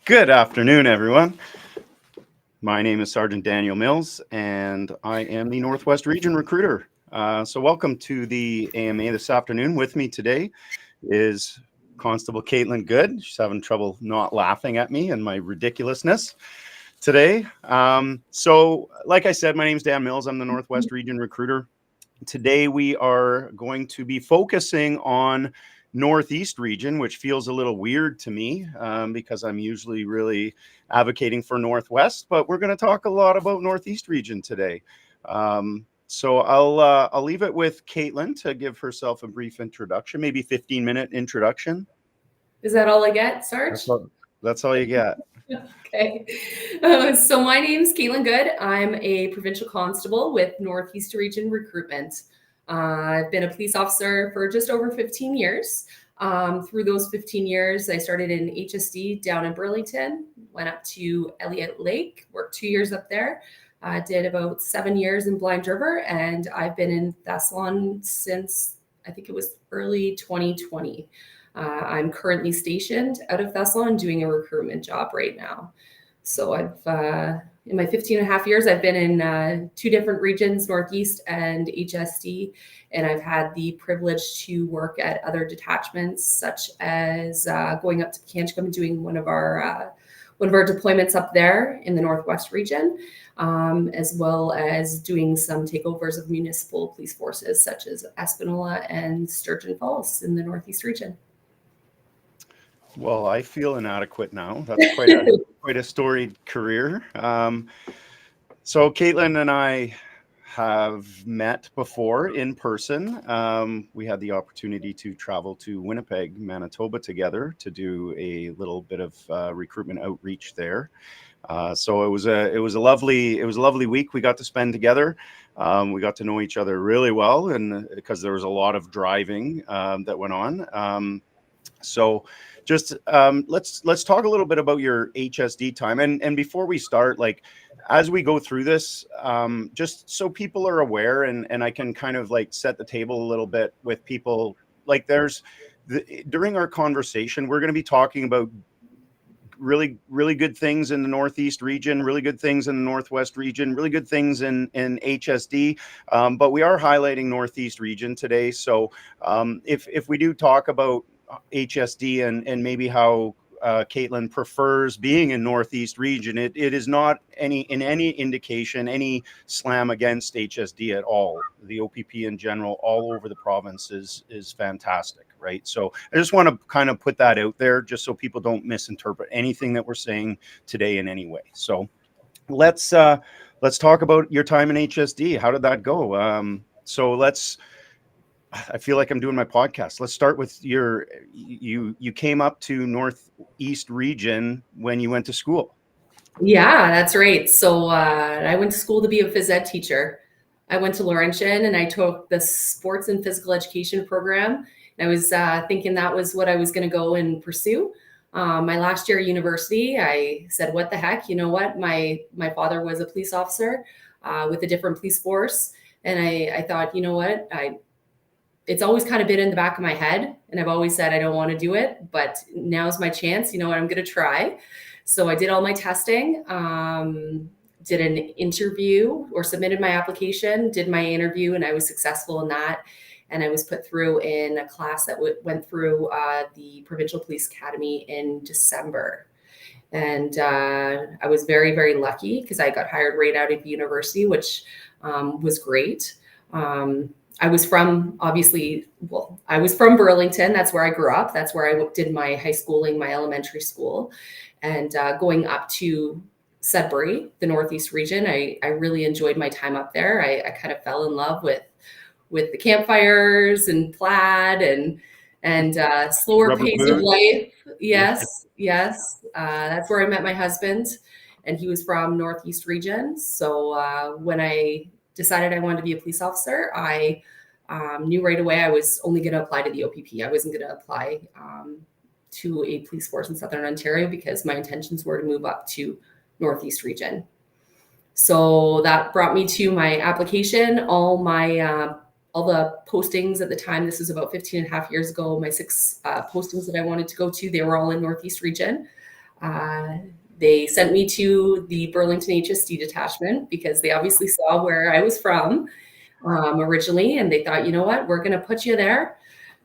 Good afternoon, everyone. My name is Sergeant Daniel Mills, and I am the Northwest Region Recruiter. So welcome to the AMA this afternoon. With me today is Constable Caitlin Good. She's having trouble not laughing at me and my ridiculousness today. So like I said, my name is Dan Mills. I'm the Northwest Region Recruiter. Today we are going to be focusing on Northeast region, which feels a little weird to me because I'm usually really advocating for Northwest, but we're going to talk a lot about Northeast region today. So I'll leave it with Caitlin to give herself a brief introduction, maybe 15-minute introduction. Is that all I get, Sarge? That's all you get. Okay. So my name's Caitlin Good. I'm a provincial constable with Northeast Region Recruitment. I've been a police officer for just over 15 years. Through those 15 years, I started in HSD down in Burlington, went up to Elliott Lake, worked 2 years up there, did about 7 years in Blind River, and I've been in Thessalon since I think it was early 2020. I'm currently stationed out of Thessalon doing a recruitment job right now. So I've in my 15 and a half years, I've been in 2 different regions, Northeast and HSD, and I've had the privilege to work at other detachments, such as going up to Kanchkum and doing one of our deployments up there in the Northwest region, as well as doing some takeovers of municipal police forces, such as Espanola and Sturgeon Falls in the Northeast region. Well, I feel inadequate now. That's quite a storied career. So Caitlin and I have met before in person. We had the opportunity to travel to Winnipeg, Manitoba together to do a little bit of recruitment outreach there. So it was a lovely week we got to spend together. We got to know each other really well, and because there was a lot of driving that went on. So just let's talk a little bit about your HSD time. And before we start, like as we go through this, just so people are aware and I can kind of like set the table a little bit with people, like during our conversation, we're going to be talking about really good things in the Northeast region, really good things in the Northwest region, really good things in HSD, but we are highlighting Northeast region today. So if we do talk about HSD and maybe how Caitlin prefers being in Northeast region, it is not any indication, any slam against HSD at all. The OPP in general all over the province is fantastic, right? So I just want to kind of put that out there just so people don't misinterpret anything that we're saying today in any way. So let's talk about your time in HSD. How did that go? I feel like I'm doing my podcast. Let's start with you came up to Northeast region when you went to school. Yeah, that's right. So I went to school to be a phys ed teacher. I went to Laurentian and I took the sports and physical education program. And I was thinking that was what I was going to go and pursue. My last year at university, I said, what the heck? You know what? My father was a police officer with a different police force. And I thought, you know what? It's always kind of been in the back of my head. And I've always said I don't want to do it. But now's my chance. You know what? I'm going to try. So I did all my testing, did an interview or submitted my application, did my interview, and I was successful in that. And I was put through in a class that went through the Provincial Police Academy in December. And I was very, very lucky because I got hired right out of university, which was great. I was from, obviously, well, I was from Burlington. That's where I grew up. That's where I did my high schooling, my elementary school. And going up to Sudbury, the Northeast region, I really enjoyed my time up there. I kind of fell in love with the campfires and plaid and slower Rubber pace of boots. life. Yeah. Yes, yes. That's where I met my husband, and he was from Northeast region. So when I decided I wanted to be a police officer, I knew right away I was only going to apply to the OPP. I wasn't going to apply to a police force in Southern Ontario because my intentions were to move up to Northeast region. So that brought me to my application. All the postings at the time, this was about 15 and a half years ago, my 6 postings that I wanted to go to, they were all in Northeast region. They sent me to the Burlington HSD detachment because they obviously saw where I was from originally, and they thought, you know what, we're going to put you there.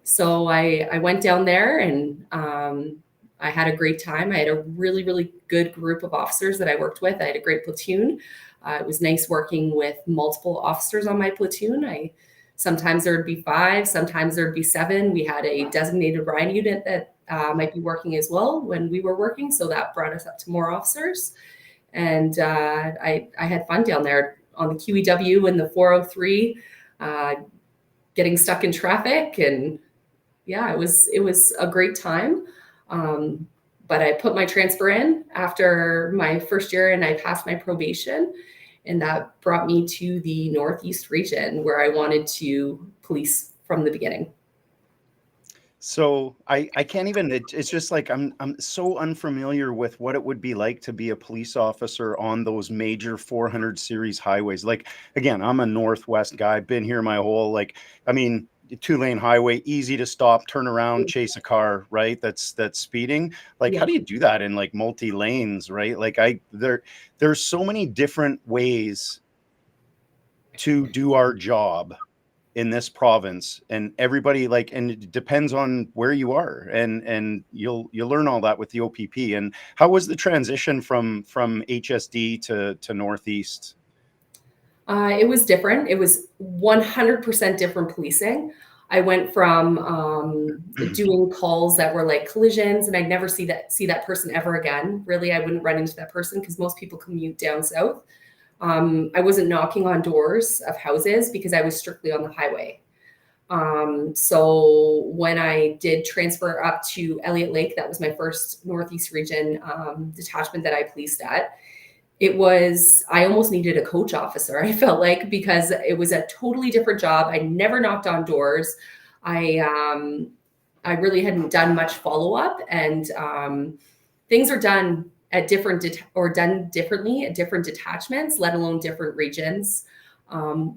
So I went down there, and I had a great time. I had a really, really good group of officers that I worked with. I had a great platoon. It was nice working with multiple officers on my platoon. Sometimes there would be 5, sometimes there would be 7. We had a designated riot unit that might be working as well when we were working. So that brought us up to more officers. And I had fun down there on the QEW and the 403, getting stuck in traffic. And yeah, it was a great time. But I put my transfer in after my first year and I passed my probation. And that brought me to the Northeast region where I wanted to police from the beginning. So I can't even, it's just like I'm so unfamiliar with what it would be like to be a police officer on those major 400 series highways. Like, again, I'm a Northwest guy, been here my whole, like, I mean, 2-lane highway, easy to stop, turn around, chase a car, right? That's speeding. Like, how do you do that in like multi lanes, right? Like there's so many different ways to do our job in this province, and everybody, like, and it depends on where you are, and you'll learn all that with the OPP. And how was the transition from HSD to Northeast? It was different. It was 100% different policing. I went from doing calls that were like collisions, and I'd never see that person ever again. Really, I wouldn't run into that person because most people commute down south. I wasn't knocking on doors of houses because I was strictly on the highway. So when I did transfer up to Elliott Lake, that was my first Northeast region detachment that I policed at. I almost needed a coach officer, I felt like, because it was a totally different job. I never knocked on doors. I really hadn't done much follow-up, and things are done at done differently at different detachments, let alone different regions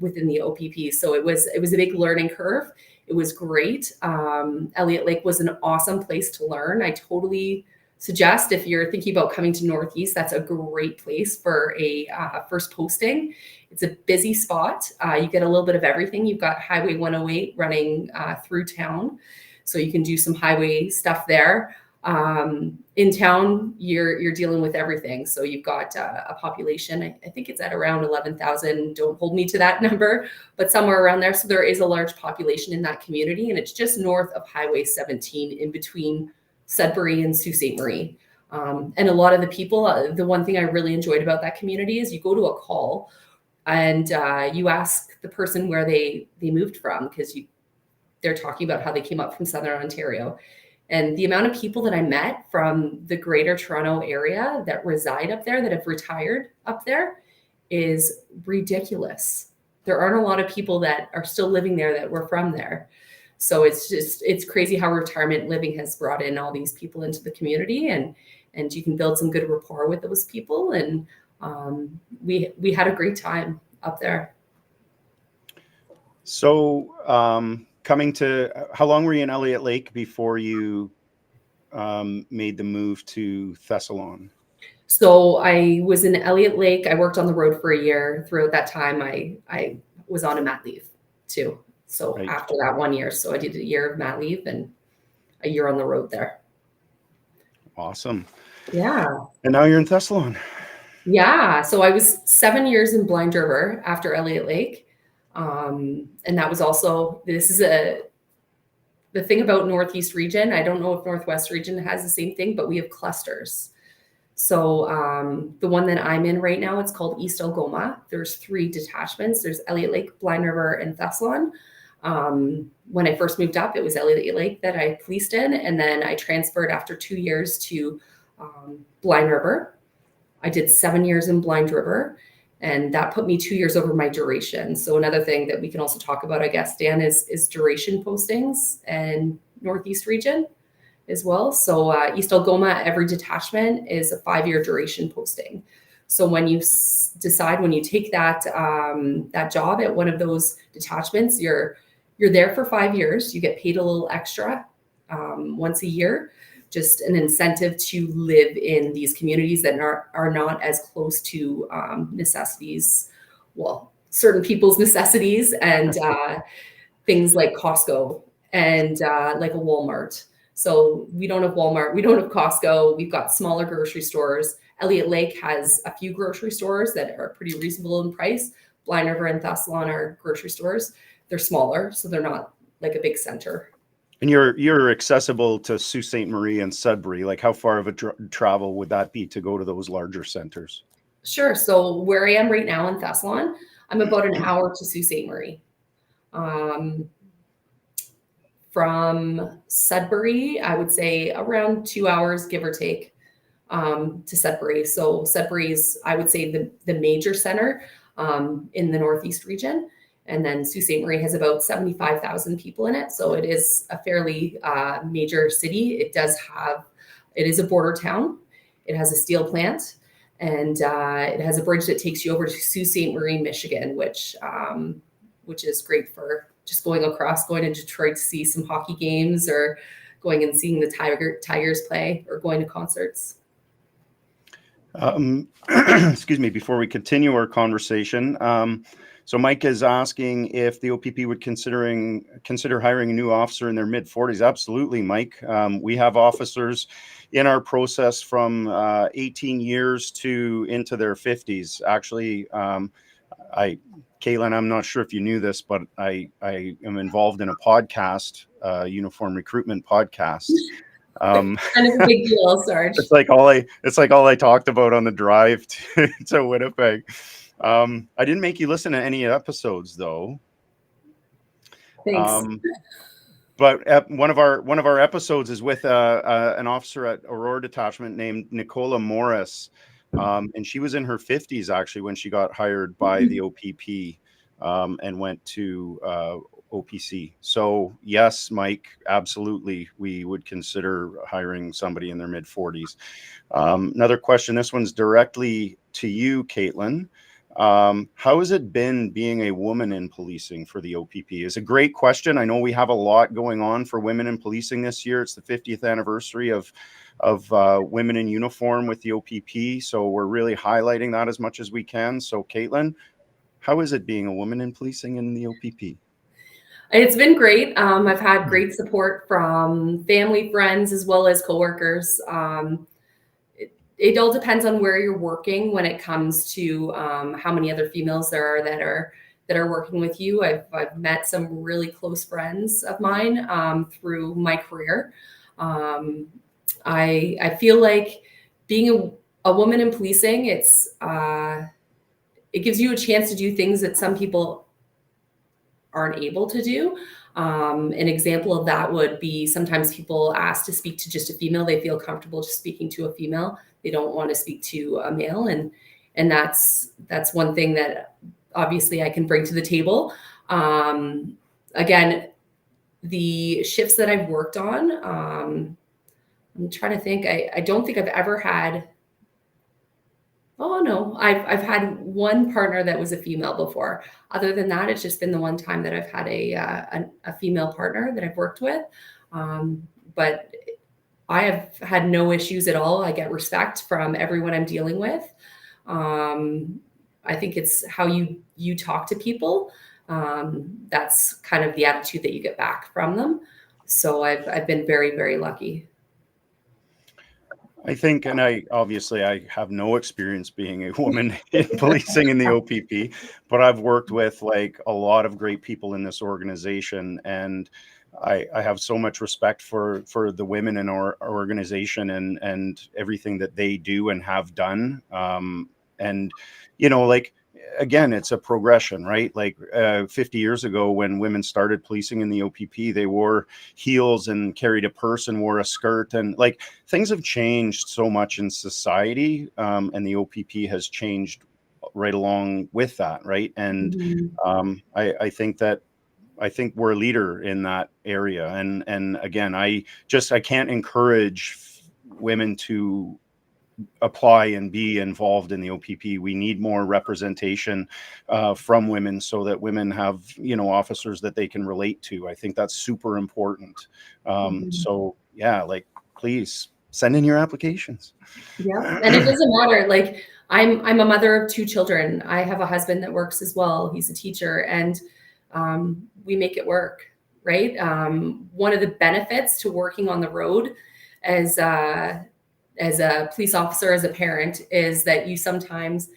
within the OPP. So it was a big learning curve. It was great. Elliott Lake was an awesome place to learn. I totally suggest, if you're thinking about coming to Northeast, that's a great place for a first posting. It's a busy spot. You get a little bit of everything. You've got Highway 108 running through town, so you can do some highway stuff there. In town, you're dealing with everything. So you've got a population, I think it's at around 11,000. Don't hold me to that number, but somewhere around there. So there is a large population in that community, and it's just north of Highway 17 in between Sudbury and Sault Ste. Marie. And a lot of the people, the one thing I really enjoyed about that community is you go to a call and you ask the person where they moved from, because they're talking about how they came up from Southern Ontario. And the amount of people that I met from the Greater Toronto area that reside up there, that have retired up there, is ridiculous. There aren't a lot of people that are still living there that were from there. So it's crazy how retirement living has brought in all these people into the community, and you can build some good rapport with those people. And we had a great time up there. So how long were you in Elliott Lake before you made the move to Thessalon? So I was in Elliott Lake. I worked on the road for a year. Throughout that time, I was on a mat leave too. So right. After that 1 year, so I did a year of mat leave and a year on the road there. Awesome. Yeah. And now you're in Thessalon. Yeah. So I was 7 years in Blind River after Elliott Lake. And that was also, the thing about Northeast region, I don't know if Northwest region has the same thing, but we have clusters. So the one that I'm in right now, it's called East Algoma. There's 3 detachments. There's Elliott Lake, Blind River, and Thessalon. When I first moved up, it was Elliott Lake that I policed in, and then I transferred after 2 years to Blind River. I did 7 years in Blind River, and that put me 2 years over my duration. So another thing that we can also talk about, I guess, Dan, is duration postings and Northeast region as well. So East Algoma, every detachment is a 5-year duration posting. So when you decide, when you take that that job at one of those detachments, you're there for 5 years. You get paid a little extra once a year, just an incentive to live in these communities that are not as close to necessities, well, certain people's necessities, and things like Costco and like a Walmart. So we don't have Walmart, we don't have Costco, we've got smaller grocery stores. Elliott Lake has a few grocery stores that are pretty reasonable in price. Blind River and Thessalon are grocery stores. They're smaller, so they're not like a big center. And you're accessible to Sault Ste. Marie and Sudbury. Like, how far of a travel would that be to go to those larger centers? Sure. So where I am right now in Thessalon, I'm about an hour to Sault Ste. Marie. From Sudbury, I would say around 2 hours, give or take, to Sudbury. So Sudbury is, I would say, the major center in the Northeast region. And then Sault Ste. Marie has about 75,000 people in it. So it is a fairly major city. It is a border town. It has a steel plant, and it has a bridge that takes you over to Sault Ste. Marie, Michigan, which is great for just going across, going to Detroit to see some hockey games, or going and seeing the Tigers play, or going to concerts. Excuse me, before we continue our conversation. So Mike is asking if the OPP would consider hiring a new officer in their mid-40s. Absolutely, Mike. We have officers in our process from 18 years to into their 50s. Actually, Caitlin, I'm not sure if you knew this, but I am involved in a podcast, Uniform Recruitment podcast. Kind of a big deal, Sarge. It's like all I talked about on the drive to Winnipeg. I didn't make you listen to any episodes, though. Thanks. But one of our episodes is with an officer at Aurora Detachment named Nicola Morris, and she was in her 50s actually when she got hired by the OPP and went to OPC. So yes, Mike, absolutely, we would consider hiring somebody in their mid-40s. Another question. This one's directly to you, Caitlin. How has it been being a woman in policing for the OPP? It's a great question. I know we have a lot going on for women in policing this year. It's the 50th anniversary of women in uniform with the OPP. So we're really highlighting that as much as we can. So Caitlin, how is it being a woman in policing in the OPP? It's been great. I've had great support from family, friends, as well as coworkers. It all depends on where you're working when it comes to how many other females there are that are working with you. I've met some really close friends of mine through my career. I feel like being a woman in policing, it gives you a chance to do things that some people aren't able to do. An example of that would be sometimes people ask to speak to just a female. They feel comfortable just speaking to a female. They don't want to speak to a male. And that's one thing that obviously I can bring to the table. Again, the shifts that I've worked on, I'm trying to think, I don't think I've ever had, oh no, I've had one partner that was a female before. Other than that, it's just been the one time that I've had a female partner that I've worked with. But I have had no issues at all. I get respect from everyone I'm dealing with. I think it's how you talk to people. That's kind of the attitude that you get back from them. So I've been very, very lucky. I think, and I have no experience being a woman in policing in the OPP, but I've worked with like a lot of great people in this organization, and I have so much respect for the women in our organization and everything that they do and have done. And like again, it's a progression, right? Like 50 years ago, when women started policing in the OPP, they wore heels and carried a purse and wore a skirt, and like things have changed so much in society, and the OPP has changed right along with that, right? And Mhm. I think we're a leader in that area, and again, I can't encourage women to apply and be involved in the OPP. We need more representation from women, so that women have officers that they can relate to. I think that's super important. Mhm. So yeah, like please send in your applications. Yeah, and it doesn't matter. Like I'm a mother of two children. I have a husband that works as well. He's a teacher, and we make it work, right? One of the benefits to working on the road as as a police officer, as a parent, is that you sometimes,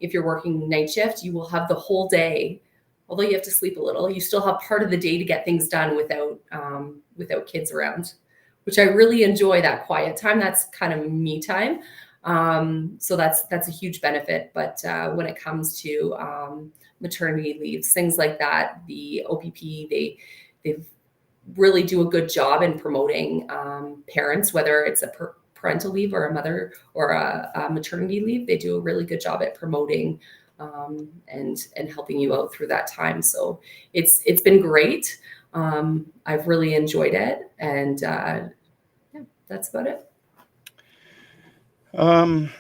if you're working night shift, you will have the whole day. Although you have to sleep a little, you still have part of the day to get things done without kids around, which I really enjoy. That quiet time, that's kind of me time. So that's a huge benefit. But when it comes to maternity leaves, things like that, the OPP, they really do a good job in promoting parents, whether it's a parental leave or a mother or a maternity leave. They do a really good job at promoting and helping you out through that time. So it's been great. I've really enjoyed it, and yeah, that's about it.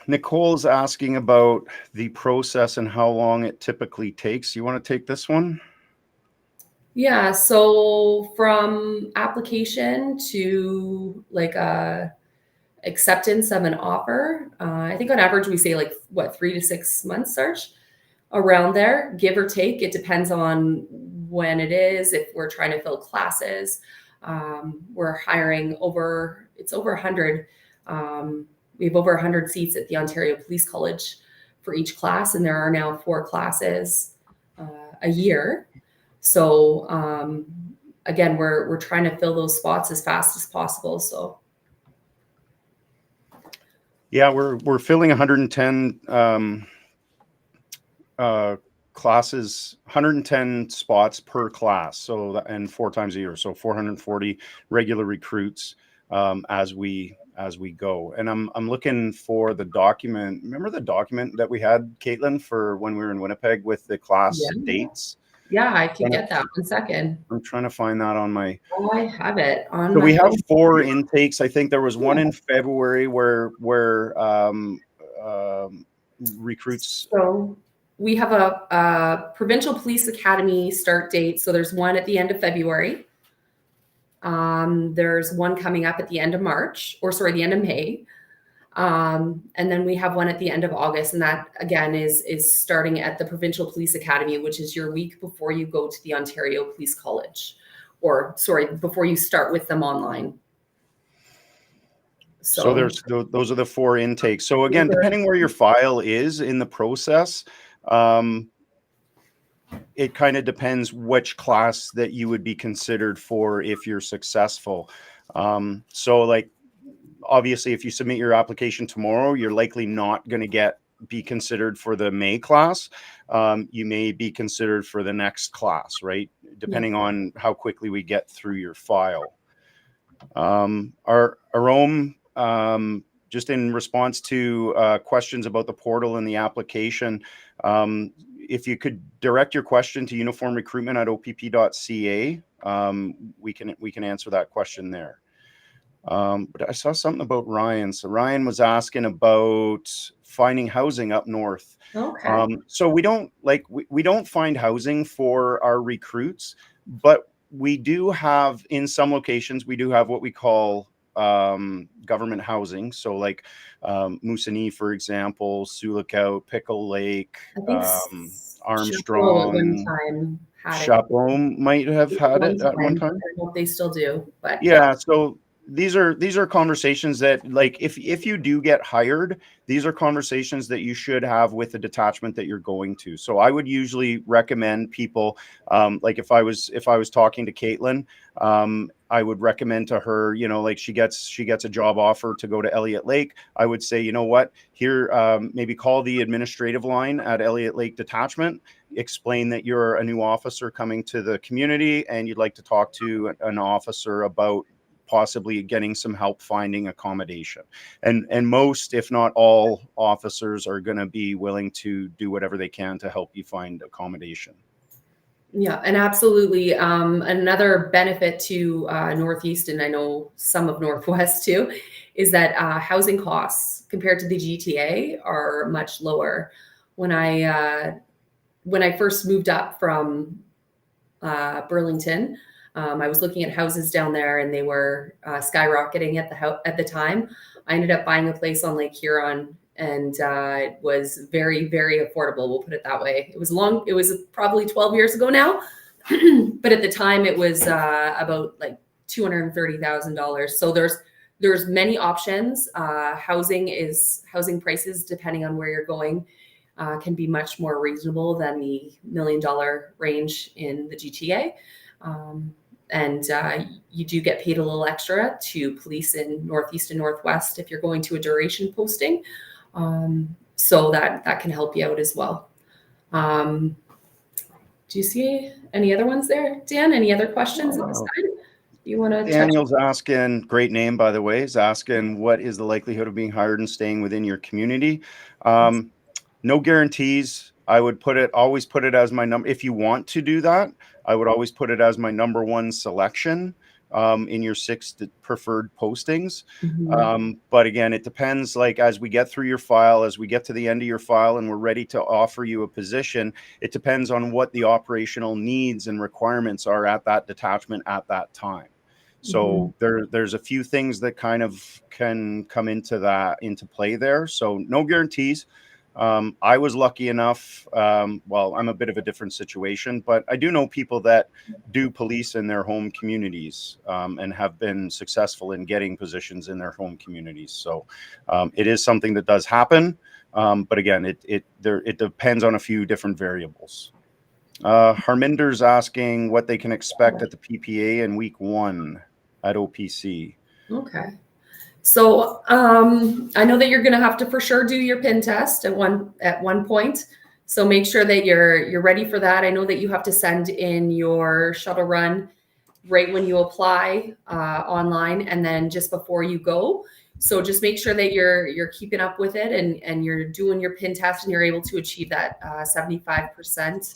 Nicole's asking about the process and how long it typically takes. You want to take this one? Yeah, so from application to like a acceptance of an offer, I think on average we say like what 3 to 6 months, Sarge, around there, give or take. It depends on when it is. If we're trying to fill classes, we're hiring over it's over 100. We have over 100 seats at the Ontario Police College for each class, and there are now 4 classes a year. So again, we're trying to fill those spots as fast as possible. So Yeah, we're filling 110 classes, 110 spots per class. So and 4 times a year, so 440 regular recruits as we go. And I'm looking for the document. Remember the document that we had, Caitlin, for when we were in Winnipeg with the class yeah, dates? yeah, I can get that. 1 second. I'm trying to find that on my. Oh, I have it on So we my have phone. 4 intakes. I think there was one Yeah. in February where recruits. So we have a Provincial Police Academy start date. So there's one at the end of February. There's one coming up at the end of March, or sorry, the end of May. And then we have one at the end of August, and that again is starting at the Provincial Police Academy, which is your week before you go to the Ontario Police College, or sorry, before you start with them online. So So those are the 4 intakes. So again, depending where your file is in the process, it kind of depends which class that you would be considered for if you're successful. So like obviously if you submit your application tomorrow, you're likely not going to be considered for the May class. You may be considered for the next class, right? Depending on how quickly we get through your file. Our own, just in response to questions about the portal and the application, if you could direct your question to uniformrecruitment@opp.ca, we can answer that question there. But I saw something about Ryan. So Ryan was asking about finding housing up north. okay. So we don't find housing for our recruits, but we do have, in some locations, we do have what we call government housing. So like Moosonee, for example, Sioux Lookout, Pickle Lake, I think Chapeau at one Armstrong, time had it Chapeau might have at had one it at one time. time. I hope they still do, but yeah. Yeah, so these are conversations that, like, if you do get hired, these are conversations that you should have with the detachment that you're going to. So I would usually recommend people, like if I was talking to Caitlin, I would recommend to her, you know, like she gets a job offer to go to Elliott Lake. I would say, you know what, here, maybe call the administrative line at Elliott Lake Detachment, explain that you're a new officer coming to the community and you'd like to talk to an officer about possibly getting some help finding accommodation. And most, if not all, officers are going to be willing to do whatever they can to help you find accommodation. Yeah, and absolutely. Another benefit to Northeast, and I know some of Northwest too, is that housing costs compared to the GTA are much lower. When I first moved up from Burlington, I was looking at houses down there, and they were skyrocketing at the time. I ended up buying a place on Lake Huron, and it was very, very affordable. We'll put it that way. It was probably 12 years ago now, but at the time it was about like $230,000. So there's many options. Housing prices, depending on where you're going, can be much more reasonable than the $1 million range in the GTA. And you do get paid a little extra to police in Northeast and Northwest if you're going to a duration posting. So that can help you out as well. Do you see any other ones there, Dan? Any other questions at this time? You want to Daniel's asking, great name, by the way, is asking, what is the likelihood of being hired and staying within your community? No guarantees. I would always put it as my number. If you want to do that, I would always put it as my number one selection in your 6 preferred postings. But again, it depends, like as we get through your file, as we get to the end of your file and we're ready to offer you a position, it depends on what the operational needs and requirements are at that detachment at that time. So there's a few things that kind of can come into play there. So no guarantees. I was lucky enough. Well, I'm a bit of a different situation, but I do know people that do police in their home communities and have been successful in getting positions in their home communities. So it is something that does happen. But again, it depends on a few different variables. Harminder's asking what they can expect at the PPA in week 1 at OPC. Okay. So I know that you're going to have to for sure do your PIN test at one point. So make sure that you're ready for that. I know that you have to send in your shuttle run right when you apply online and then just before you go. So just make sure that you're keeping up with it and you're doing your PIN test and you're able to achieve that 75%.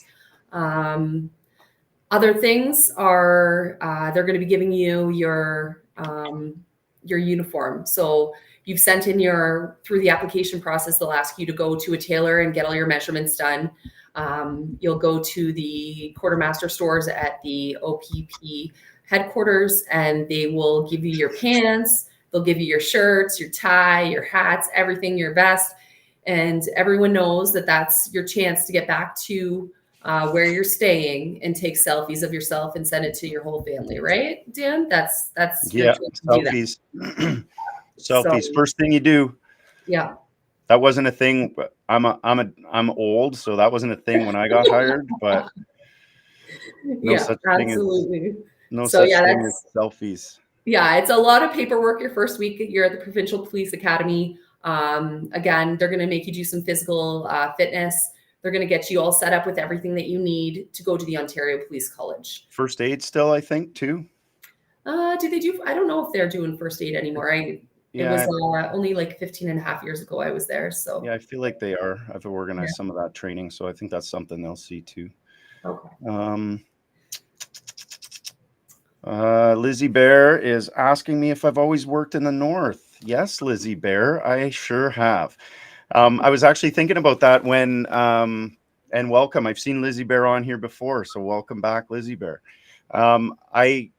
Other things are they're going to be giving you your uniform. So you've sent in through the application process, they'll ask you to go to a tailor and get all your measurements done. You'll go to the quartermaster stores at the OPP headquarters and they will give you your pants. They'll give you your shirts, your tie, your hats, everything, your vest. And everyone knows that that's your chance to get back to where you're staying and take selfies of yourself and send it to your whole family, right, Dan? That's yeah, selfies. Selfies. So, first thing you do. Yeah. That wasn't a thing. I'm old, so that wasn't a thing when I got hired. But no such thing as selfies. Yeah, it's a lot of paperwork your first week. You're at the Provincial Police Academy. Again, they're going to make you do some physical fitness. They're going to get you all set up with everything that you need to go to the Ontario Police College. First aid still, I think, too. Do they do? I don't know if they're doing first aid anymore. It was only like 15 and a half years ago I was there. So yeah, I feel like they are. I've organized some of that training. So I think that's something they'll see too. Okay. Lizzie Bear is asking me if I've always worked in the North. Yes, Lizzie Bear, I sure have. I was actually thinking about that when, and welcome. I've seen Lizzie Bear on here before, so welcome back, Lizzie Bear. I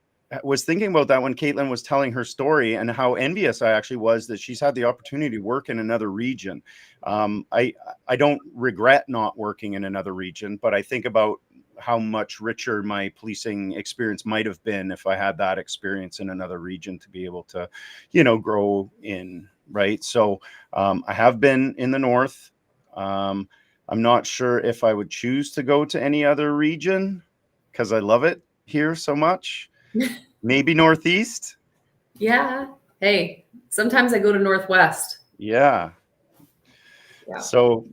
was thinking about that when Caitlin was telling her story and how envious I actually was that she's had the opportunity to work in another region. I don't regret not working in another region, but I think about how much richer my policing experience might have been if I had that experience in another region to be able to, grow in, right? So I have been in the north. I'm not sure if I would choose to go to any other region because I love it here so much. Maybe northeast. Yeah. Hey, sometimes I go to Northwest. Yeah. Yeah. So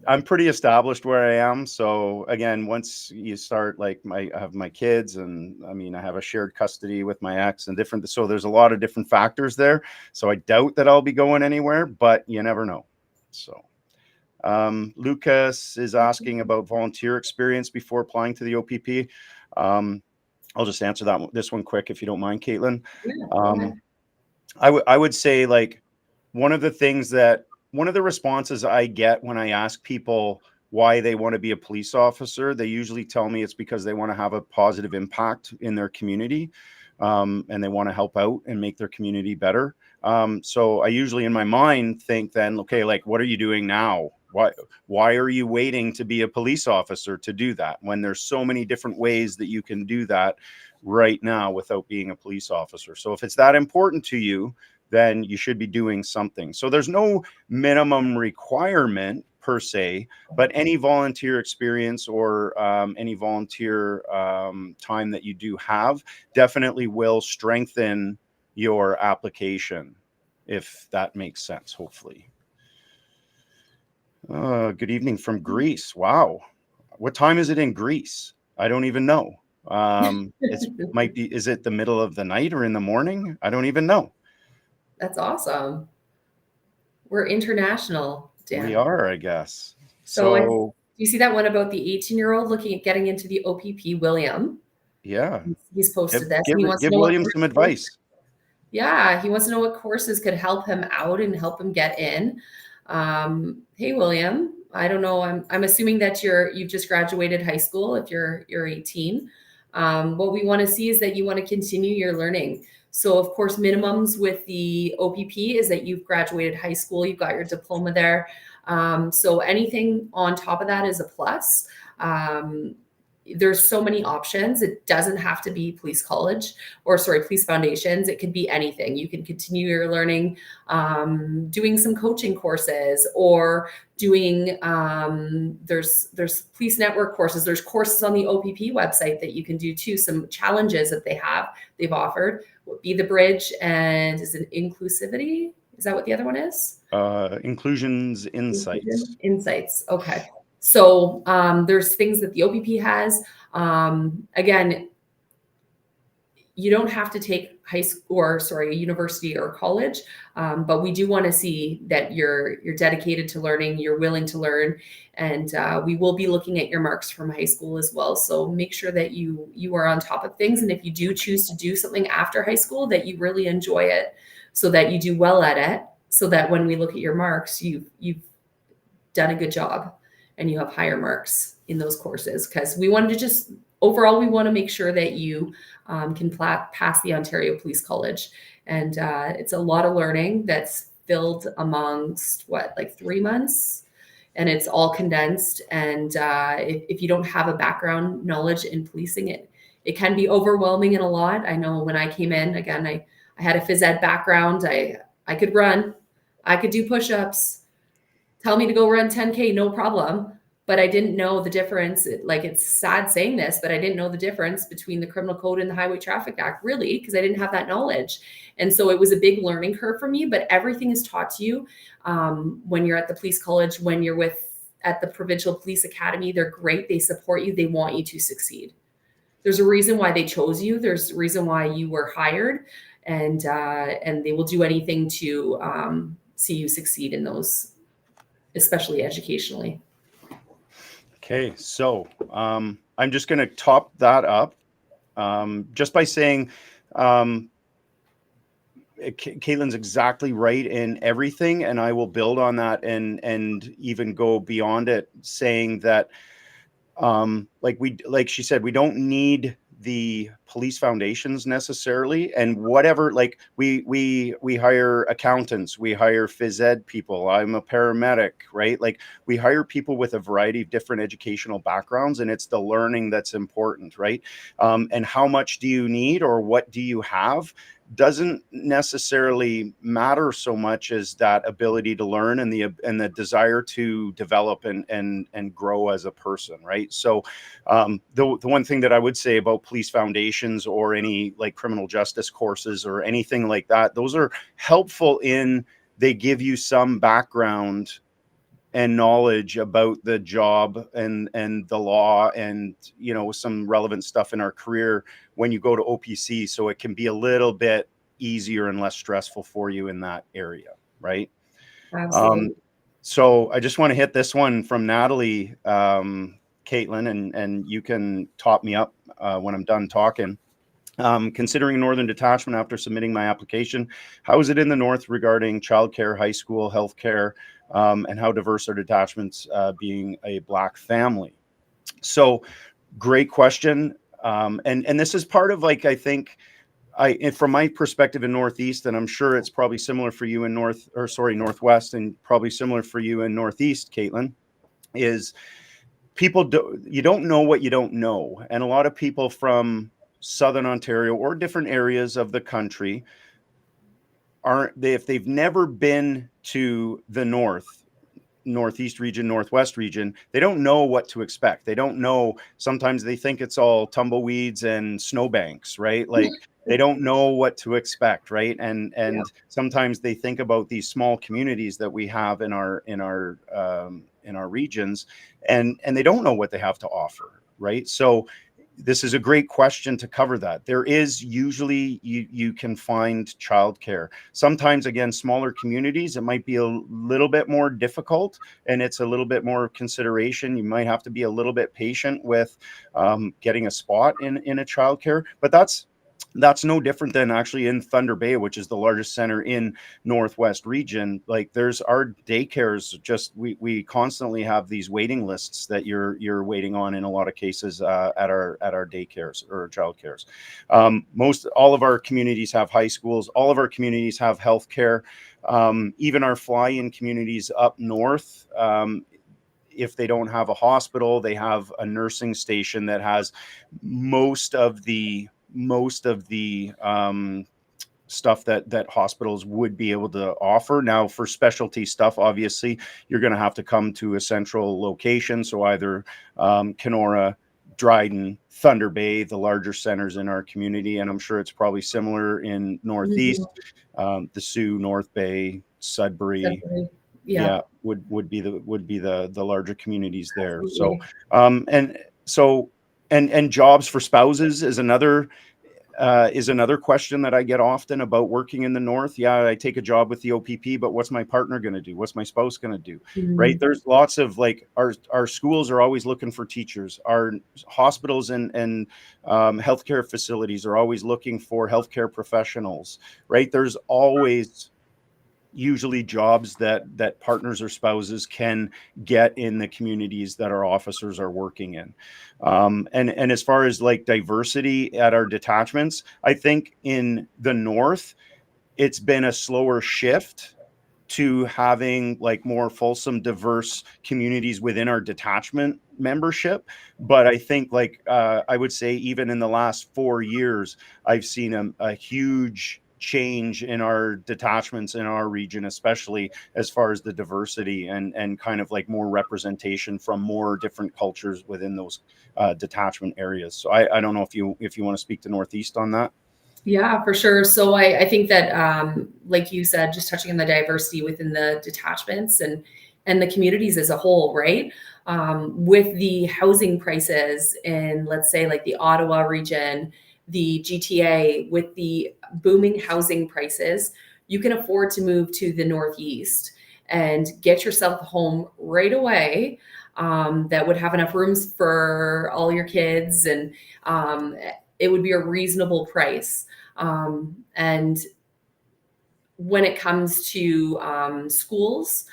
I'm pretty established where I am. So again, once you start, like, I have my kids, and I mean, I have a shared custody with my ex and different. So there's a lot of different factors there. So I doubt that I'll be going anywhere, but you never know. So Lucas is asking about volunteer experience before applying to the OPP. I'll just answer this one quick, if you don't mind, Caitlin. Yeah, go ahead. I would say, like, one of the responses I get when I ask people why they want to be a police officer, they usually tell me it's because they want to have a positive impact in their community, and they want to help out and make their community better. So I usually, in my mind, think then, okay, like, what are you doing now? Why are you waiting to be a police officer to do that when there's so many different ways that you can do that right now without being a police officer? So if it's that important to you, then you should be doing something. So there's no minimum requirement per se, but any volunteer experience or any volunteer time that you do have definitely will strengthen your application, if that makes sense, hopefully. Good evening from Greece. Wow. What time is it in Greece? I don't even know. Is it the middle of the night or in the morning? I don't even know. That's awesome. We're international, Dan. We are, I guess. So So you see that one about the 18-year-old looking at getting into the OPP, William? yeah, He's posted this. give He wants to know William some advice. Yeah, he wants to know what courses could help him out and help him get in. Hey, William, I don't know. I'm assuming that you've just graduated high school. If you're 18, what we want to see is that you want to continue your learning. So, of course, minimums with the OPP is that you've graduated high school, you've got your diploma there. So anything on top of that is a plus. There's so many options. It doesn't have to be police foundations. It could be anything. You can continue your learning, doing some coaching courses, or doing, there's police network courses. There's courses on the OPP website that you can do too. Some challenges that they've offered would be the bridge, and is it inclusivity? Is that what the other one is? Inclusions Insights. Insights. Okay. So there's things that the OPP has. Again, you don't have to take university or college, but we do want to see that you're dedicated to learning, you're willing to learn, and we will be looking at your marks from high school as well. So make sure that you are on top of things, and if you do choose to do something after high school, that you really enjoy it, so that you do well at it, so that when we look at your marks, you've done a good job and you have higher marks in those courses. Because we want to make sure that you can pass the Ontario Police College. And it's a lot of learning that's filled amongst 3 months, and it's all condensed. And if you don't have a background knowledge in policing, it can be overwhelming and a lot. I know when I came in, again, I had a phys ed background. I could run, I could do push-ups. Tell me to go run 10K, no problem. But I didn't know the difference. It's sad saying this, but I didn't know the difference between the criminal code and the Highway Traffic Act, really, because I didn't have that knowledge. And so it was a big learning curve for me, but everything is taught to you when you're at the police college, when you're at the Provincial Police Academy. They're great. They support you. They want you to succeed. There's a reason why they chose you. There's a reason why you were hired, and they will do anything to see you succeed in those, especially educationally. Okay, so I'm just going to top that up just by saying Caitlin's exactly right in everything, and I will build on that and even go beyond it, saying that like she said, we don't need the police foundations necessarily, and whatever, like we hire accountants, we hire phys ed people. I'm a paramedic, right? Like we hire people with a variety of different educational backgrounds, and it's the learning that's important, right? And how much do you need, or what do you have, doesn't necessarily matter so much as that ability to learn and the desire to develop and grow as a person, right? So the one thing that I would say about police foundations or any like criminal justice courses or anything like that, those are helpful in they give you some background and knowledge about the job and the law and some relevant stuff in our career when you go to OPC, so it can be a little bit easier and less stressful for you in that area, right? Absolutely. So I just want to hit this one from Natalie, Caitlin, and you can top me up when I'm done talking. Considering Northern Detachment after submitting my application, how is it in the North regarding childcare, high school, healthcare, and how diverse are detachments being a Black family? So great question. And this is part of, like, I think, from my perspective in Northeast, and I'm sure it's probably similar for you in Northwest, and probably similar for you in Northeast, Caitlin, is you don't know what you don't know. And a lot of people from Southern Ontario or different areas of the country if they've never been to the Northeast region, Northwest region, they don't know what to expect. They don't know. Sometimes they think it's all tumbleweeds and snowbanks, right? Like they don't know what to expect, right? And Yeah. sometimes they think about these small communities that we have in our regions, and they don't know what they have to offer, right? So this is a great question to cover that. There is usually, you can find childcare. Sometimes, again, smaller communities, it might be a little bit more difficult and it's a little bit more consideration. You might have to be a little bit patient with getting a spot in a childcare, but that's no different than actually in Thunder Bay, which is the largest center in Northwest region. Like there's our daycares, just we constantly have these waiting lists that you're waiting on in a lot of cases at our daycares or childcares. All of our communities have high schools. All of our communities have healthcare. Even our fly-in communities up north, if they don't have a hospital, they have a nursing station that has most of the stuff that hospitals would be able to offer. Now, for specialty stuff, obviously, you're going to have to come to a central location. So either Kenora, Dryden, Thunder Bay, the larger centers in our community, and I'm sure it's probably similar in Northeast, the Sioux, North Bay, Sudbury. Definitely. Yeah, would be the larger communities there. Absolutely. And jobs for spouses is another question that I get often about working in the North. Yeah, I take a job with the OPP, but what's my partner going to do? What's my spouse going to do? Right? There's lots of, like, our schools are always looking for teachers. Our hospitals and healthcare facilities are always looking for healthcare professionals. Right? There's always usually jobs that partners or spouses can get in the communities that our officers are working in. And as far as like diversity at our detachments, I think in the North, it's been a slower shift to having like more fulsome, diverse communities within our detachment membership. But I think I would say even in the last 4 years, I've seen a huge change in our detachments in our region, especially as far as the diversity and kind of like more representation from more different cultures within those detachment areas. So I don't know if you want to speak to Northeast on that. Yeah, for sure. So I think that, like you said, just touching on the diversity within the detachments and the communities as a whole, right? With the housing prices in, let's say, like the Ottawa region, the GTA, with the booming housing prices, you can afford to move to the Northeast and get yourself a home right away, that would have enough rooms for all your kids, and it would be a reasonable price. And when it comes to schools,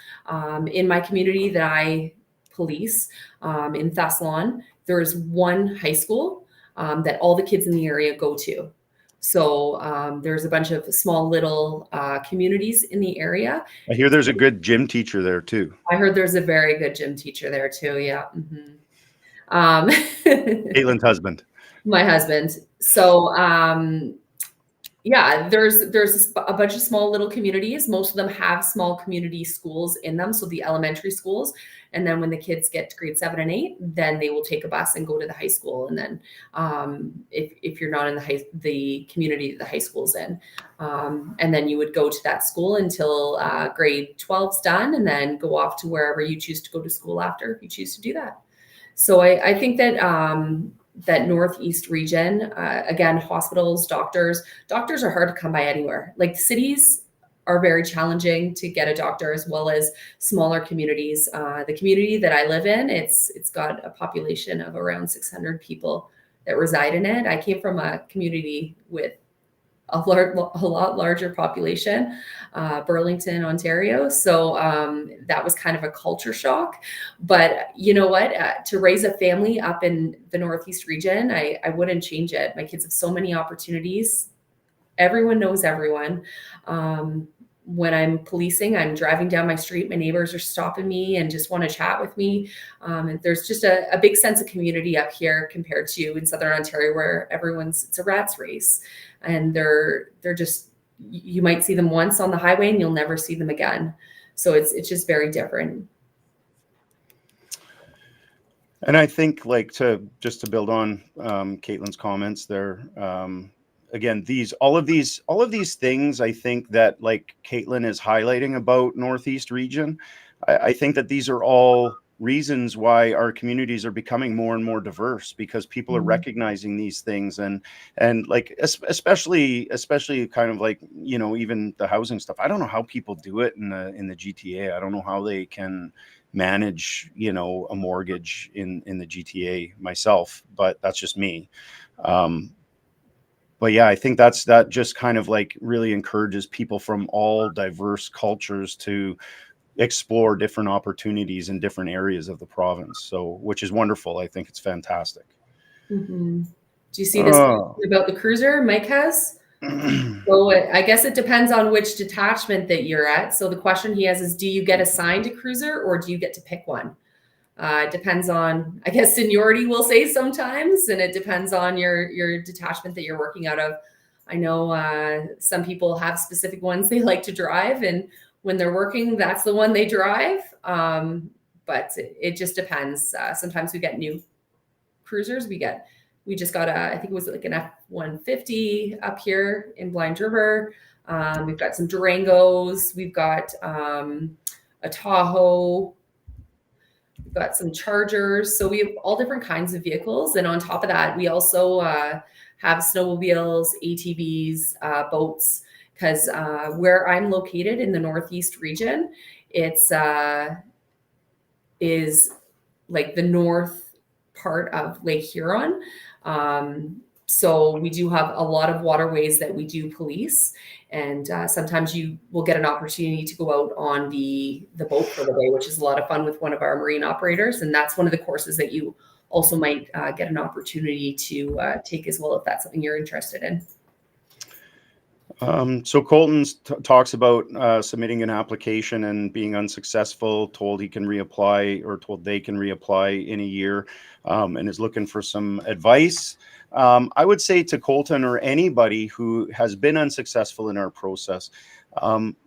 in my community that I police, in Thessalon, there is one high school. that all the kids in the area go to. So there's a bunch of small little communities in the area. I hear there's a good gym teacher there too. I heard there's a very good gym teacher there too. Yeah. Mm-hmm. Caitlin's husband. My husband. So yeah, there's a bunch of small little communities. Most of them have small community schools in them, so the elementary schools. And then when the kids get to grade 7 and 8, then they will take a bus and go to the high school. And then if you're not in the community that the high school's in, and then you would go to that school until grade 12's done, and then go off to wherever you choose to go to school after, if you choose to do that. So I think that that Northeast region, again, hospitals, doctors are hard to come by anywhere. Like cities are very challenging to get a doctor, as well as smaller communities. The community that I live in, it's got a population of around 600 people that reside in it. I came from a community with a lot larger population, Burlington, Ontario. So that was kind of a culture shock. But you know what? To raise a family up in the Northeast region, I wouldn't change it. My kids have so many opportunities. Everyone knows everyone. When I'm policing, I'm driving down my street, my neighbors are stopping me and just want to chat with me. And there's just a big sense of community up here compared to in Southern Ontario, where it's a rat's race. And they're just, you might see them once on the highway and you'll never see them again. So it's just very different. And I think, like, to build on Caitlin's comments there, again, all of these things, I think that, like Caitlin is highlighting about Northeast region, I think that these are all reasons why our communities are becoming more and more diverse, because people are recognizing these things, and like especially kind of like, you know, even the housing stuff. I don't know how people do it in the GTA. I don't know how they can manage, you know, a mortgage in the GTA myself, but that's just me. But yeah, I think that just kind of like really encourages people from all diverse cultures to explore different opportunities in different areas of the province. So, which is wonderful. I think it's fantastic. Mm-hmm. Do you see this about the cruiser Mike has? So I guess it depends on which detachment that you're at. So the question he has is, do you get assigned a cruiser or do you get to pick one? It depends on, I guess, seniority, we'll say sometimes, and it depends on your detachment that you're working out of. I know some people have specific ones they like to drive, and when they're working, that's the one they drive. But it just depends. Sometimes we get new cruisers. We just got I think it was like an F-150 up here in Blind River. We've got some Durangos. We've got a Tahoe. We've got some Chargers. So we have all different kinds of vehicles. And on top of that, we also have snowmobiles, ATVs, boats, because where I'm located in the Northeast region, it's is like the north part of Lake Huron. So we do have a lot of waterways that we do police, and sometimes you will get an opportunity to go out on the boat for the day, which is a lot of fun with one of our marine operators. And that's one of the courses that you also might get an opportunity to take as well, if that's something you're interested in. So Colton talks about submitting an application and being unsuccessful, told he can reapply, or told they can reapply in a year, and is looking for some advice. I would say to Colton or anybody who has been unsuccessful in our process,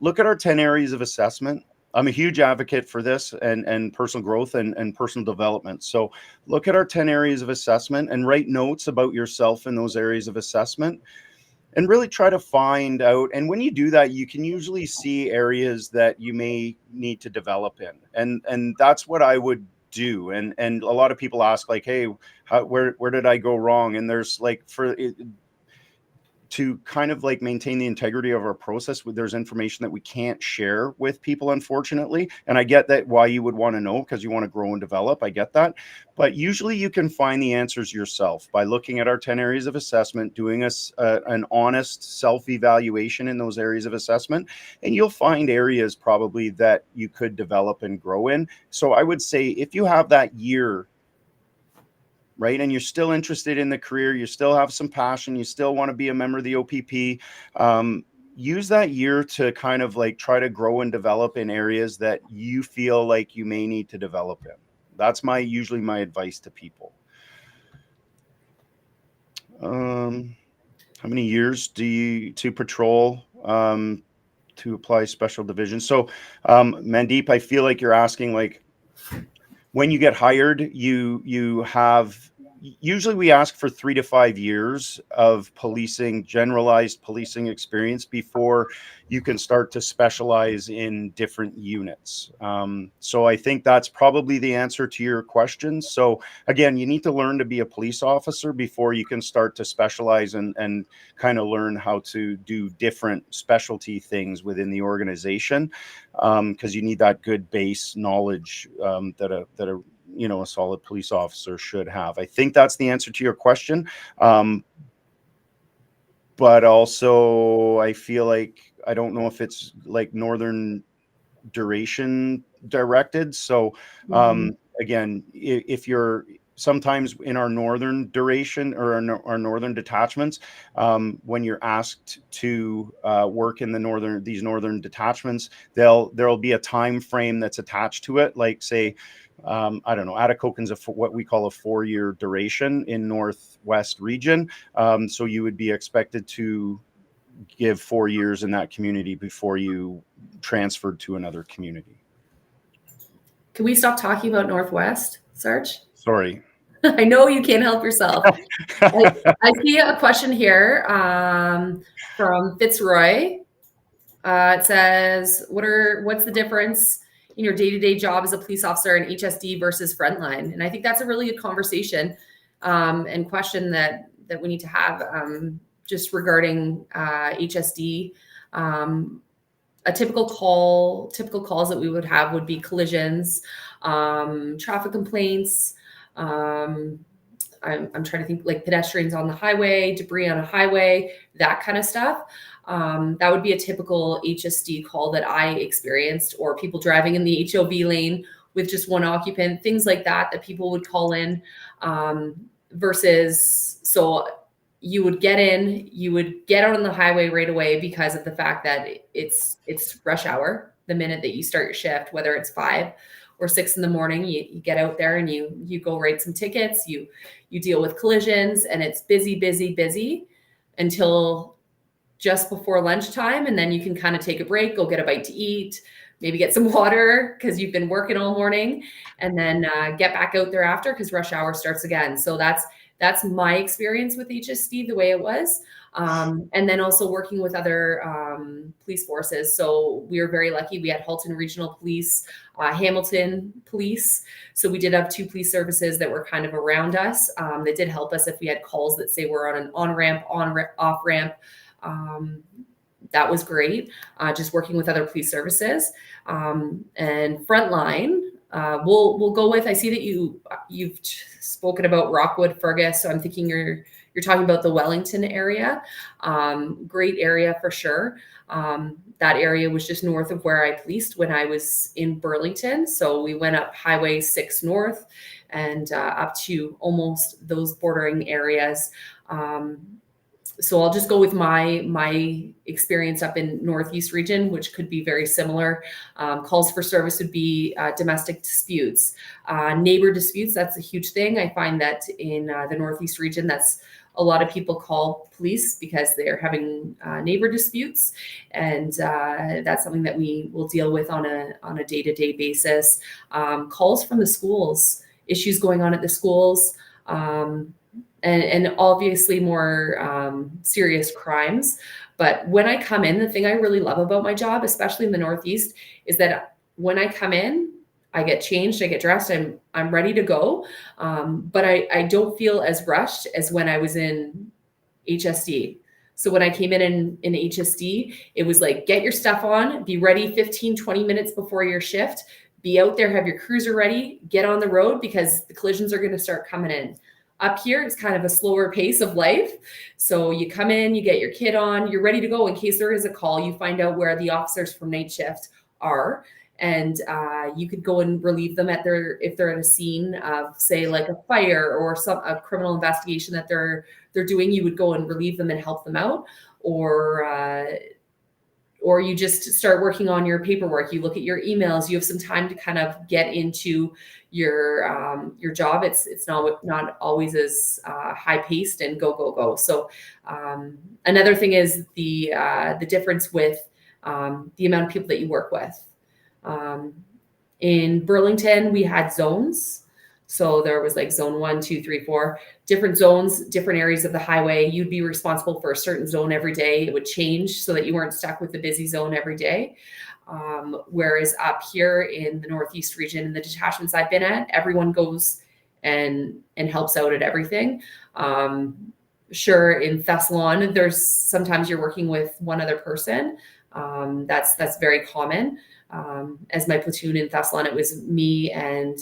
look at our 10 areas of assessment. I'm a huge advocate for this and personal growth and personal development. So look at our 10 areas of assessment and write notes about yourself in those areas of assessment, and really try to find out. And when you do that, you can usually see areas that you may need to develop in. And that's what I would do. And a lot of people ask, like, hey, where did I go wrong? And there's like, to kind of like maintain the integrity of our process, there's information that we can't share with people, unfortunately. And I get that why you would want to know, because you want to grow and develop. I get that. But usually you can find the answers yourself by looking at our 10 areas of assessment, doing an honest self-evaluation in those areas of assessment, and you'll find areas probably that you could develop and grow in. So I would say if you have that year right, and you're still interested in the career, you still have some passion, you still want to be a member of the OPP, use that year to kind of like try to grow and develop in areas that you feel like you may need to develop in. That's usually my advice to people. How many years do you to patrol to apply special division? So Mandeep, I feel like you're asking, like, when you get hired, you have, usually we ask for 3 to 5 years of policing, generalized policing experience before you can start to specialize in different units. So I think that's probably the answer to your question. So again, you need to learn to be a police officer before you can start to specialize and kind of learn how to do different specialty things within the organization, because you need that good base knowledge that a a solid police officer should have. I think that's the answer to your question. But also I feel like, I don't know if it's like northern duration directed. So again, if you're sometimes in our northern duration or our northern detachments, when you're asked to work in these northern detachments, there'll be a time frame that's attached to it, like say, I don't know, Atikokan's what we call a 4-year duration in Northwest region. So you would be expected to give 4 years in that community before you transferred to another community. Can we stop talking about Northwest, Sarge? Sorry. I know you can't help yourself. I see a question here from Fitzroy. It says, what's the difference in your day-to-day job as a police officer in HSD versus Frontline? And I think that's a really good conversation and question that we need to have just regarding HSD. A typical calls that we would have would be collisions, traffic complaints. I'm trying to think, like pedestrians on the highway, debris on a highway, that kind of stuff. That would be a typical HSD call that I experienced, or people driving in the HOV lane with just one occupant, things like that people would call in, versus, so you would get out on the highway right away because of the fact that it's rush hour. The minute that you start your shift, whether it's 5 or 6 in the morning, you get out there and you go write some tickets, you deal with collisions, and it's busy until just before lunchtime. And then you can kind of take a break, go get a bite to eat, maybe get some water because you've been working all morning, and then get back out there after, because rush hour starts again. So that's my experience with HSD, the way it was. And then also working with other police forces. So we were very lucky. We had Halton Regional Police, Hamilton Police. So we did have 2 police services that were kind of around us that did help us if we had calls that say we're on an on-ramp, off-ramp. That was great. Just working with other police services. And Frontline, we'll go with, I see that you've spoken about Rockwood, Fergus. So I'm thinking you're talking about the Wellington area. Great area for sure. That area was just north of where I policed when I was in Burlington. So we went up Highway 6 North and up to almost those bordering areas. So I'll just go with my experience up in Northeast region, which could be very similar. Calls for service would be domestic disputes, neighbor disputes. That's a huge thing. I find that in the Northeast region, that's a lot of people call police because they're having neighbor disputes, and that's something that we will deal with on a day-to-day basis. Calls from the schools, issues going on at the schools. And obviously more serious crimes. But when I come in, the thing I really love about my job, especially in the Northeast, is that when I come in, I get changed, I get dressed, I'm ready to go. But I don't feel as rushed as when I was in HSD. So when I came in HSD, it was like, get your stuff on, be ready 15, 20 minutes before your shift, be out there, have your cruiser ready, get on the road, because the collisions are going to start coming in. Up here, it's kind of a slower pace of life. So you come in, you get your kit on, you're ready to go in case there is a call. You find out where the officers from night shift are, and you could go and relieve them if they're at a scene of, say, like a fire or a criminal investigation that they're doing. You would go and relieve them and help them out, or you just start working on your paperwork. You look at your emails. You have some time to kind of get into your job. It's not always as high paced and go. So another thing is the difference with the amount of people that you work with. In Burlington, we had zones. So there was like zone 1, 2, 3, 4, different zones, different areas of the highway. You'd be responsible for a certain zone every day. It would change so that you weren't stuck with the busy zone every day. Whereas up here in the Northeast region, in the detachments I've been at, everyone goes and helps out at everything. Sure, in Thessalon, there's sometimes you're working with one other person. That's very common. As my platoon in Thessalon, it was me and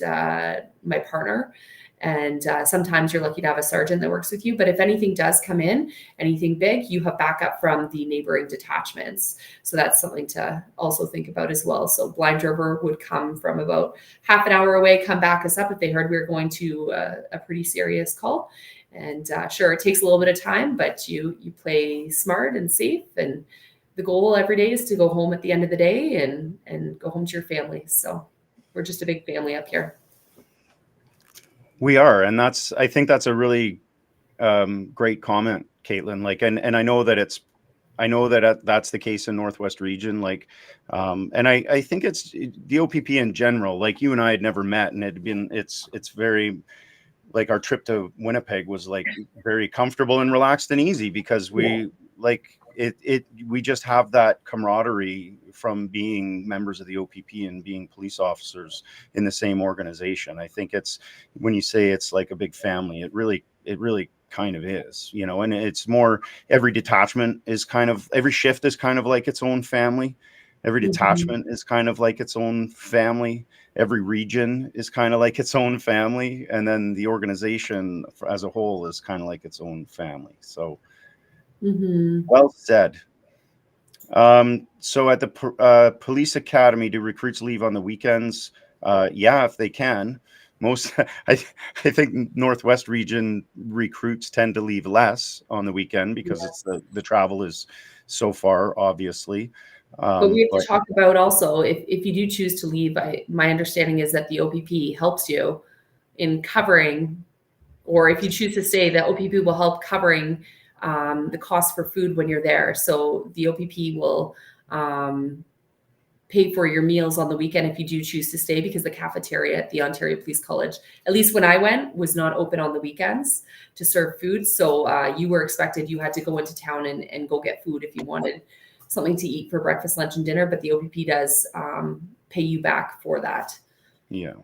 my partner. And sometimes you're lucky to have a sergeant that works with you. But if anything does come in, anything big, you have backup from the neighboring detachments. So that's something to also think about as well. So Blind River would come from about half an hour away, come back us up if they heard we were going to a pretty serious call. And sure, it takes a little bit of time, but you play smart and safe, and the goal every day is to go home at the end of the day and go home to your family. So we're just a big family up here. We are, and I think that's a really great comment, Caitlin. Like, and I know that that's the case in Northwest Region. Like, and I think it's the OPP in general. Like, you and I had never met, and it's very, like, our trip to Winnipeg was like very comfortable and relaxed and easy because we we just have that camaraderie from being members of the OPP and being police officers in the same organization. I think it's, when you say it's like a big family, it really kind of is, and it's more, every detachment is kind of, every shift is kind of like its own family. Every detachment is kind of like its own family. Every region is kind of like its own family. And then the organization as a whole is kind of like its own family. So well said. So at the police academy, do recruits leave on the weekends? Yeah, if they can. Most, I think Northwest Region recruits tend to leave less on the weekend because it's the travel is so far, obviously. But we have to talk about also, if you do choose to leave, my understanding is that the OPP helps you in covering, or if you choose to stay, the OPP will help covering the cost for food when you're there. So the OPP will pay for your meals on the weekend if you do choose to stay, because the cafeteria at the Ontario Police College, at least when I went, was not open on the weekends to serve food. So you were expected, you had to go into town and go get food if you wanted something to eat for breakfast, lunch, and dinner. But the OPP does pay you back for that. Yeah.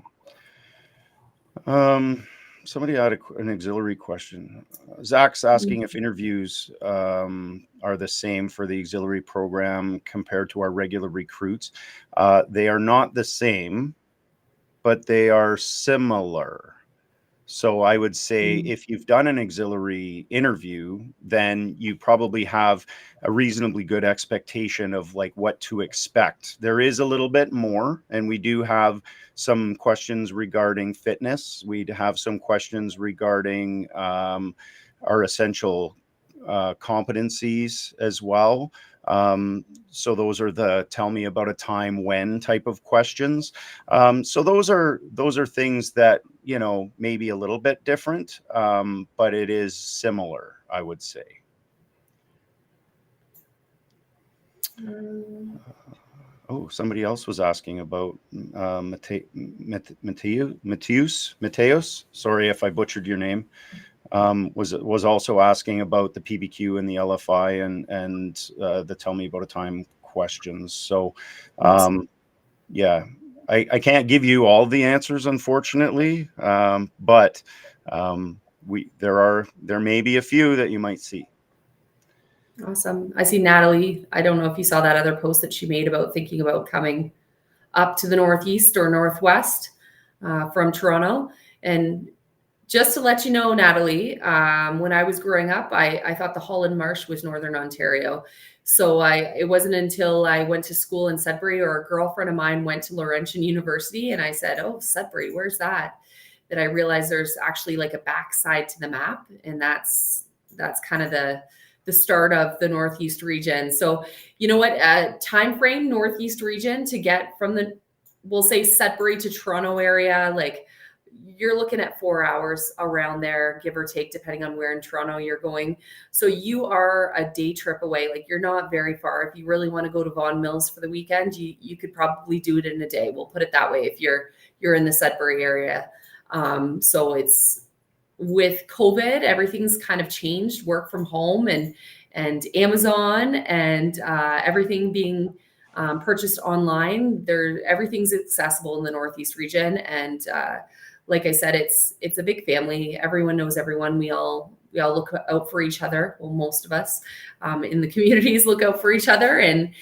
Somebody had an auxiliary question. Zach's asking if interviews are the same for the auxiliary program compared to our regular recruits. They are not the same, but they are similar. So I would say if you've done an auxiliary interview, then you probably have a reasonably good expectation of like what to expect. There is a little bit more, and we do have some questions regarding fitness. We'd have some questions regarding our essential competencies as well. So those are the tell me about a time when type of questions. So those are things that, maybe a little bit different, but it is similar, I would say. Somebody else was asking about Mateus. Sorry if I butchered your name. Was also asking about the PBQ and the LFI and the tell me about a time questions. So, yeah, I can't give you all the answers, unfortunately, but there may be a few that you might see. Awesome. I see Natalie. I don't know if you saw that other post that she made about thinking about coming up to the Northeast or Northwest from Toronto. And just to let you know, Natalie, when I was growing up, I thought the Holland Marsh was Northern Ontario. So it wasn't until I went to school in Sudbury, or a girlfriend of mine went to Laurentian University, and I said, "Oh, Sudbury, where's that?" That I realized there's actually like a backside to the map, and that's kind of the start of the Northeast region. So you know what, time frame Northeast region to get from the, we'll say Sudbury to Toronto area, like you're looking at 4 hours around there, give or take, depending on where in Toronto you're going. So you are a day trip away. Like you're not very far. If you really want to go to Vaughan Mills for the weekend, you could probably do it in a day. We'll put it that way if you're in the Sudbury area. So it's, with COVID, everything's kind of changed, work from home and Amazon and everything being purchased online. Everything's accessible in the Northeast region. And like I said, it's a big family. Everyone knows everyone. We all look out for each other. Well, most of us in the communities look out for each other, and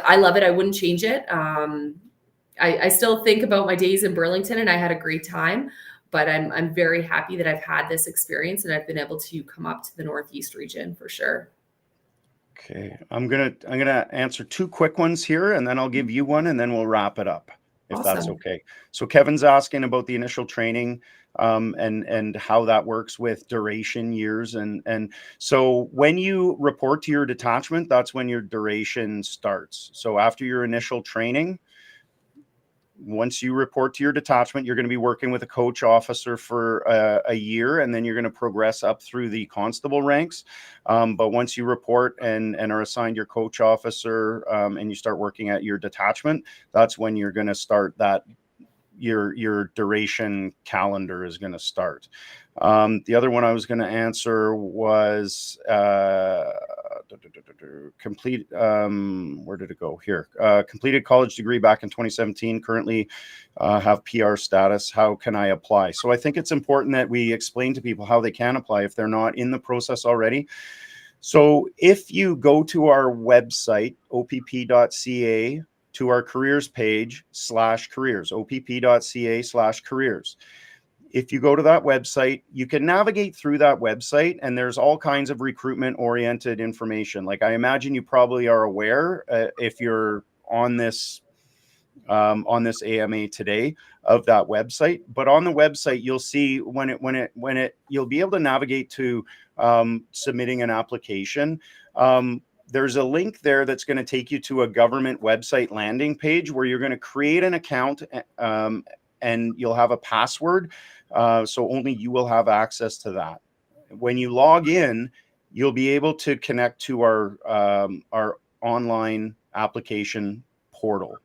I love it. I wouldn't change it. I still think about my days in Burlington, and I had a great time. But I'm very happy that I've had this experience and I've been able to come up to the Northeast region for sure. Okay, I'm gonna answer two quick ones here, and then I'll give you one, and then we'll wrap it up, if that's Awesome. okay. So Kevin's asking about the initial training, and how that works with duration years, and so when you report to your detachment, that's when your duration starts. So after your initial training, once you report to your detachment, you're going to be working with a coach officer for a year, and then you're going to progress up through the constable ranks. But once you report and are assigned your coach officer, and you start working at your detachment, that's when you're going to start that your duration calendar is going to start. The other one I was going to answer was complete. Where did it go? Here. Completed college degree back in 2017. Currently have PR status. How can I apply? So I think it's important that we explain to people how they can apply if they're not in the process already. So if you go to our website, opp.ca, to our careers page /careers, opp.ca/careers. If you go to that website, you can navigate through that website, and there's all kinds of recruitment oriented information. Like I imagine you probably are aware, if you're on this AMA today, of that website. But on the website, you'll see you'll be able to navigate to submitting an application. There's a link there that's going to take you to a government website landing page where you're going to create an account, and you'll have a password. So only you will have access to that. When you log in, you'll be able to connect to our online application portal.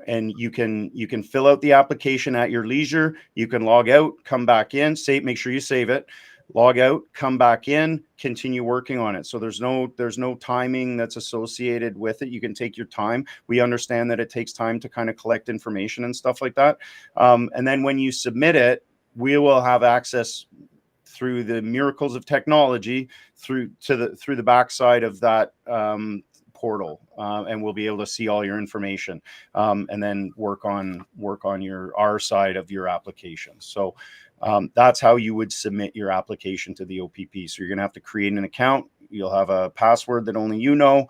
And you can fill out the application at your leisure. You can log out, come back in, make sure you save it, log out, come back in, continue working on it. So there's no timing that's associated with it. You can take your time. We understand that it takes time to kind of collect information and stuff like that. And then when you submit it, we will have access through the miracles of technology through the backside of that portal, and we'll be able to see all your information, and then work on our side of your application. So that's how you would submit your application to the OPP. So you're going to have to create an account. You'll have a password that only you know.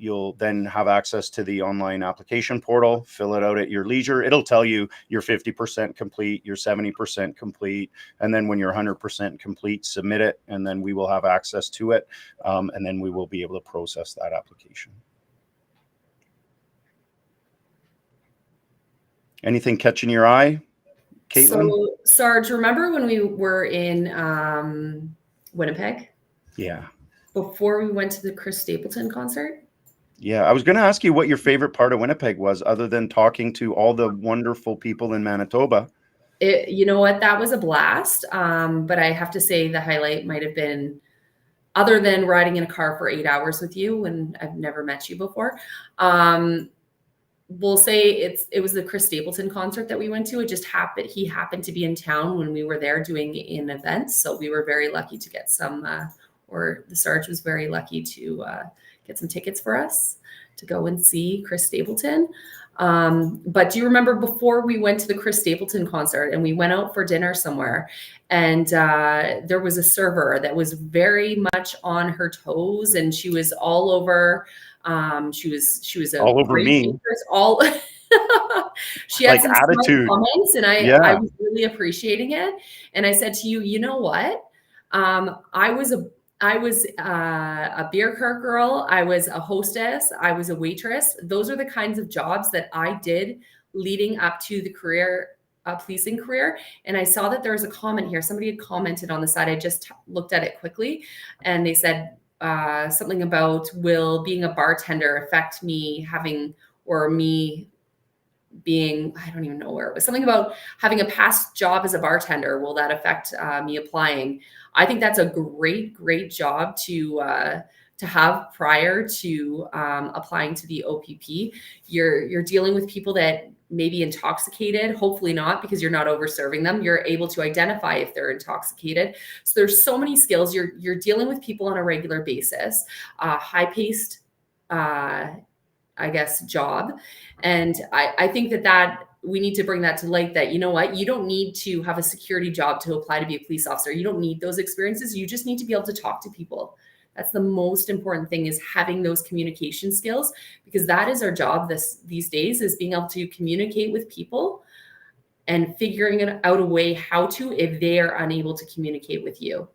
You'll then have access to the online application portal, fill it out at your leisure. It'll tell you you're 50% complete, you're 70% complete. And then when you're 100% complete, submit it, and then we will have access to it. And then we will be able to process that application. Anything catching your eye, Caitlin? So, Sarge, remember when we were in Winnipeg? Yeah. Before we went to the Chris Stapleton concert? Yeah, I was going to ask you what your favorite part of Winnipeg was, other than talking to all the wonderful people in Manitoba. You know what? That was a blast. But I have to say the highlight might have been, other than riding in a car for 8 hours with you when I've never met you before. We'll say it was the Chris Stapleton concert that we went to. It just happened. He happened to be in town when we were there doing an event. So we were very lucky to get some, or the Sarge was very lucky to get some tickets for us to go and see Chris Stapleton. But do you remember before we went to the Chris Stapleton concert and we went out for dinner somewhere, and there was a server that was very much on her toes, and she was all over. She was a All over great me, waitress. All she had like some smart attitude. comments, and I Yeah. was really appreciating it. And I said to you, you know what? I was a beer cart girl. I was a hostess. I was a waitress. Those are the kinds of jobs that I did leading up to the policing career. And I saw that there was a comment here. Somebody had commented on the side. I just looked at it quickly, and they said something about, will being a bartender affect me having, or me being, I don't even know where it was, something about having a past job as a bartender. Will that affect me applying? I think that's a great job to have prior to applying to the OPP. You're dealing with people that may be intoxicated, hopefully not, because you're not over serving them. You're able to identify if they're intoxicated. So there's so many skills. You're dealing with people on a regular basis, high paced, I guess, job. And I think that we need to bring that to light, that, you know what, you don't need to have a security job to apply to be a police officer. You don't need those experiences. You just need to be able to talk to people. That's the most important thing, is having those communication skills, because that is our job these days, is being able to communicate with people and figuring out a way how to, if they are unable to communicate with you.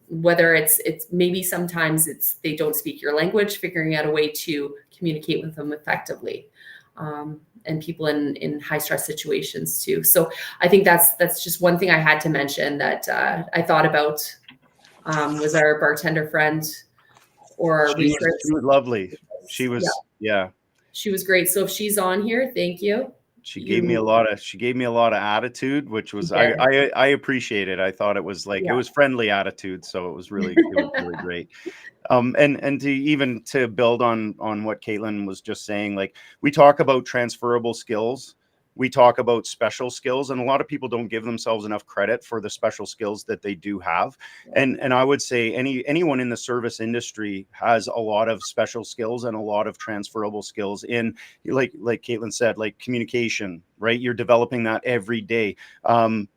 Whether it's maybe sometimes it's they don't speak your language, figuring out a way to communicate with them effectively, and people in high stress situations too. So I think that's just one thing I had to mention that I thought about, was our bartender friend or our She waitress. was lovely. She was, yeah. She was great. So if she's on here, thank you. She gave me a lot of attitude, which was, I appreciated. I thought it was like, it was friendly attitude. So it was really great. And to build on what Caitlin was just saying, like, we talk about transferable skills, we talk about special skills, and a lot of people don't give themselves enough credit for the special skills that they do have. And I would say anyone in the service industry has a lot of special skills and a lot of transferable skills in, like Caitlin said, like communication, right? You're developing that every day.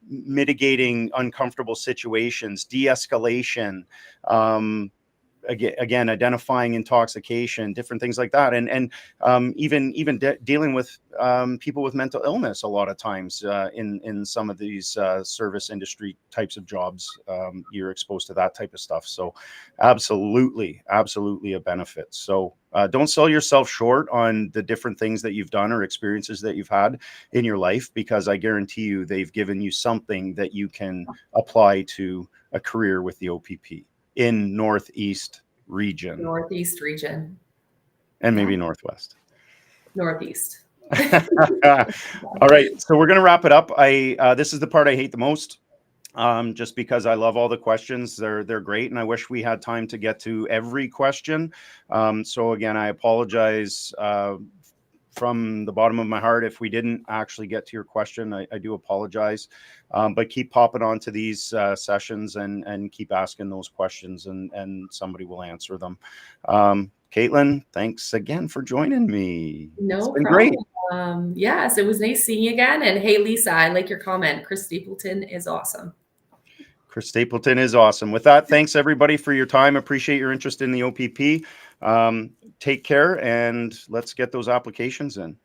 Mitigating uncomfortable situations, de-escalation, again, identifying intoxication, different things like that, and even dealing with people with mental illness a lot of times in some of these service industry types of jobs. You're exposed to that type of stuff, so absolutely a benefit. So don't sell yourself short on the different things that you've done or experiences that you've had in your life, because I guarantee you they've given you something that you can apply to a career with the OPP in Northeast region. And maybe Northwest. Northeast. All right, so we're going to wrap it up. This is the part I hate the most, just because I love all the questions. They're great, and I wish we had time to get to every question. So again, I apologize from the bottom of my heart if we didn't actually get to your question. I do apologize, but keep popping on to these sessions and keep asking those questions, and somebody will answer them. Caitlin, thanks again for joining me. No it's been problem. Great. Yes, it was nice seeing you again. And hey, Lisa, I like your comment. Chris Stapleton is awesome. Chris Stapleton is awesome. With that, thanks everybody for your time. Appreciate your interest in the OPP. Take care, and let's get those applications in.